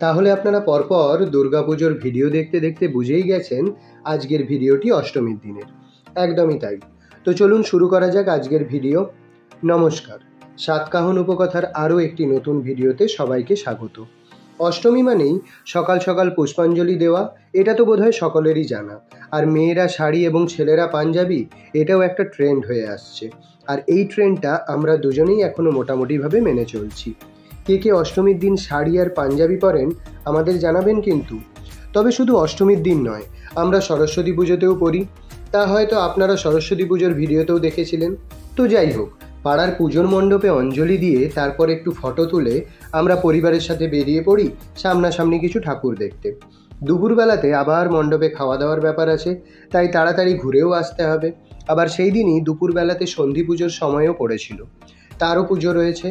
তাহলে আপনারা পরপর দুর্গাপুজোর ভিডিও দেখতে দেখতে বুঝেই গেছেন আজকের ভিডিওটি অষ্টমীর দিনের। একদমই তাই। তো চলুন শুরু করা যাক আজকের ভিডিও। নমস্কার, সাতকাহন উপকথার আরও একটি নতুন ভিডিওতে সবাইকে স্বাগত। অষ্টমী মানেই সকাল সকাল পুষ্পাঞ্জলি দেওয়া, এটা তো বোধহয় সকলেরই জানা। আর মেয়েরা শাড়ি এবং ছেলেরা পাঞ্জাবি, এটাও একটা ট্রেন্ড হয়ে আসছে। আর এই ট্রেন্ডটা আমরা দুজনেই এখনও মোটামুটিভাবে মেনে চলছি। কে কে অষ্টমীর দিন শাড়ি আর পাঞ্জাবি পরেন আমাদের জানাবেন কিন্তু। তবে শুধু অষ্টমীর দিন নয়, আমরা সরস্বতী পুজোতেও পরি। তা হয়তো আপনারা সরস্বতী পুজোর ভিডিওতেও দেখেছিলেন। তো যাই হোক, পাড়ার পুজোর মণ্ডপে অঞ্জলি দিয়ে তারপর একটু ফটো তুলে আমরা পরিবারের সাথে বেরিয়ে পড়ি সামনাসামনি কিছু ঠাকুর দেখতে। দুপুরবেলাতে আবার মণ্ডপে খাওয়া দাওয়ার ব্যাপার আছে, তাই তাড়াতাড়ি ঘুরেও আসতে হবে। আবার সেই দিনই দুপুরবেলাতে সন্ধি পুজোর সময়ও পড়েছিল, তারও পুজো রয়েছে।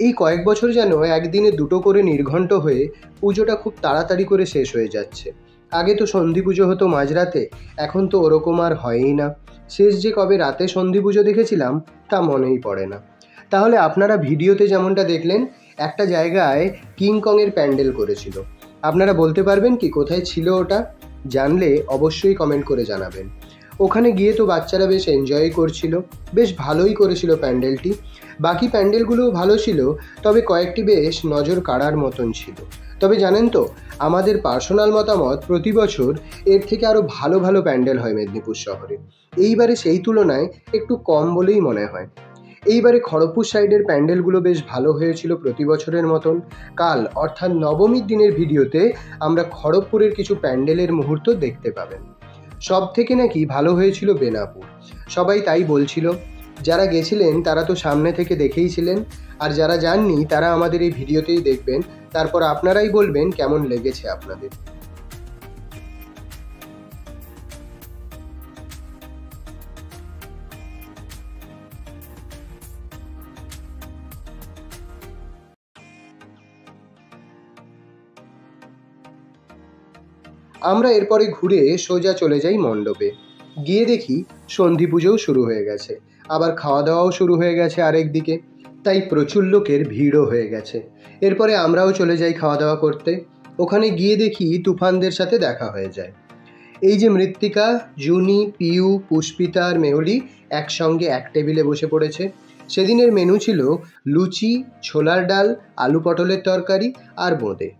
এই কয়েক বছর যেন একদিনে দুটো করে নির্ঘণ্ট হয়ে পুজোটা খুব তাড়াতাড়ি করে শেষ হয়ে যাচ্ছে। আগে তো সন্ধি পুজো হতো মাঝরাতে, এখন তো ওরকম আর হয়ই না। শেষ যে কবে রাতে সন্ধি পুজো দেখেছিলাম তা মনেই পড়ে না। তাহলে আপনারা ভিডিওতে যেমনটা দেখলেন, একটা জায়গায় কিংকংয়ের প্যান্ডেল করেছিল। আপনারা বলতে পারবেন কি কোথায় ছিল ওটা? জানলে অবশ্যই কমেন্ট করে জানাবেন। ওখানে গিয়ে তো বাচ্চারা বেশ এনজয় করছিল, বেশ ভালোই করেছিল প্যান্ডেলটি। বাকি প্যান্ডেলগুলোও ভালো ছিল, তবে কয়েকটি বেশ নজর কাড়ার মতন ছিল। তবে জানেন তো, আমাদের পার্সোনাল মতামত, প্রতি বছর এর থেকে আরও ভালো ভালো প্যান্ডেল হয় মেদিনীপুর শহরে। এইবারে সেই তুলনায় একটু কম বলেই মনে হয়। এইবারে খড়গপুর সাইডের প্যান্ডেলগুলো বেশ ভালো হয়েছিল প্রতি বছরের মতন। কাল অর্থাৎ নবমীর দিনের ভিডিওতে আমরা খড়গপুরের কিছু প্যান্ডেলের মুহূর্ত দেখতে পাবেন। সব থেকে নাকি ভালো হয়েছিল বেনাপুর, সবাই তাই বলছিল। যারা গেছিলেন তারা তো সামনে থেকে দেখেইছিলেন, আর যারা যাননি তারা আমাদের এই ভিডিওতেই দেখবেন, তারপর আপনারাই বলবেন কেমন লেগেছে আপনাদের। আমরা এরপরে ঘুরে সোজা চলে যাই মণ্ডপে। গিয়ে দেখি সন্ধি পুজোও শুরু হয়ে গেছে, আবার খাওয়া দাওয়াও শুরু হয়ে গেছে আরেকদিকে, তাই প্রচুর লোকের ভিড়ও হয়ে গেছে। এরপরে আমরাও চলে যাই খাওয়া দাওয়া করতে। ওখানে গিয়ে দেখি তুফানদের সাথে দেখা হয়ে যায়। এই যে মৃত্তিকা, জুনি, পিউ, পুষ্পিতা আর মেহুলি একসঙ্গে এক টেবিলে বসে পড়েছে। সেদিনের মেনু ছিল লুচি, ছোলার ডাল, আলু পটলের তরকারি আর বোঁদে।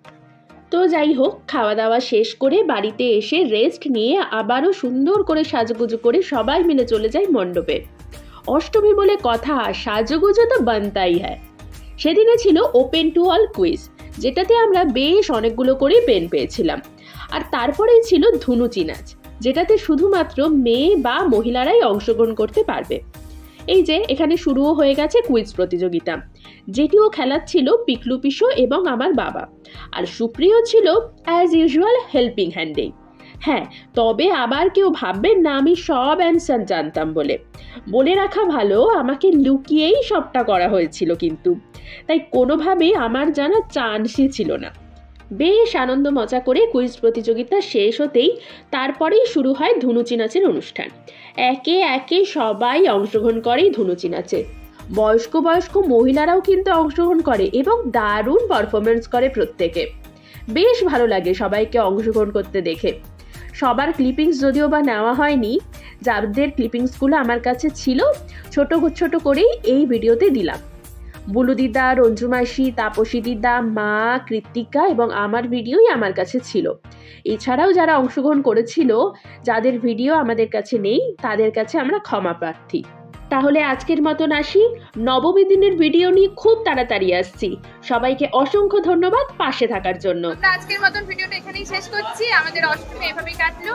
তো যাই হোক, খাওয়া দাওয়া শেষ করে বাড়িতে এসে রেস্ট নিয়ে আবারও সুন্দর করে সাজুগুজু করে সবাই মিলে চলে যাই মণ্ডপে। অষ্টমী বলে কথা, সাজুগুজু তো বানতাই হয়। সেদিনে ছিল ওপেন টু অল কুইজ, যেটাতে আমরা বেশ অনেকগুলো করে পেন পেয়েছিলাম। আর তারপরেই ছিল ধুনুচি নাচ, যেটাতে শুধুমাত্র মেয়ে বা মহিলারাই অংশগ্রহণ করতে পারবে। এই যে এখানে শুরুও হয়ে গেছে কুইজ প্রতিযোগিতা, যেটিও খেলাচ্ছিল পিকলু পিসো এবং আমার বাবা। আর সুপ্রিয় ছিল অ্যাজ ইউজুয়াল হেল্পিং হ্যান্ডে। হ্যাঁ, তবে আবার কেউ ভাববেন না আমি সব অ্যান্সার জানতাম বলে রাখা ভালো, আমাকে লুকিয়েই সবটা করা হয়েছিল কিন্তু, তাই কোনোভাবেই আমার জানা চান্সই ছিল না। বেশ আনন্দ মজা করে কুইজ প্রতিযোগিতা শেষ হতেই তারপরেই শুরু হয় ধুনুচি নাচের অনুষ্ঠান। একে একে সবাই অংশগ্রহণ করে ধুনুচি নাচে। বয়স্ক মহিলারাও কিন্তু অংশগ্রহণ করে এবং দারুণ পারফরমেন্স করে প্রত্যেকে। বেশ ভালো লাগে সবাইকে অংশগ্রহণ করতে দেখে। সবার ক্লিপিংস যদিও বা নেওয়া হয়নি, যাদের ক্লিপিংসগুলো আমার কাছে ছিল ছোট ছোট করেই এই ভিডিওতে দিলাম। বুলু দিদা, রঞ্জু মাসি, তাপসী দিদা, মা, কৃত্তিকা এবং আমার ভিডিওই আমার কাছে ছিল। এছাড়াও যারা অংশগ্রহণ করেছিল, যাদের ভিডিও আমাদের কাছে নেই, তাদের কাছে আমরা ক্ষমা প্রার্থী। তাহলে আজকের মতন আসি, নবমী দিনের ভিডিও নিয়ে খুব তাড়াতাড়ি আসছি। সবাইকে অসংখ্য ধন্যবাদ পাশে থাকার জন্য। আজকের মতন ভিডিওটা এখানেই শেষ করছি। আমাদের অষ্টমী এভাবেই কাটলো।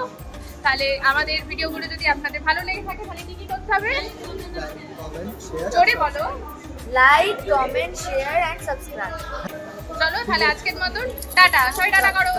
তাহলে আমাদের ভিডিওগুলো যদি আপনাদের ভালো লেগে থাকে তাহলে কি করতে হবে? জোরে বলো। Like, comment, share and subscribe. চলো তাহলে আজকের মতন টাটা। সবাই টাটা করো।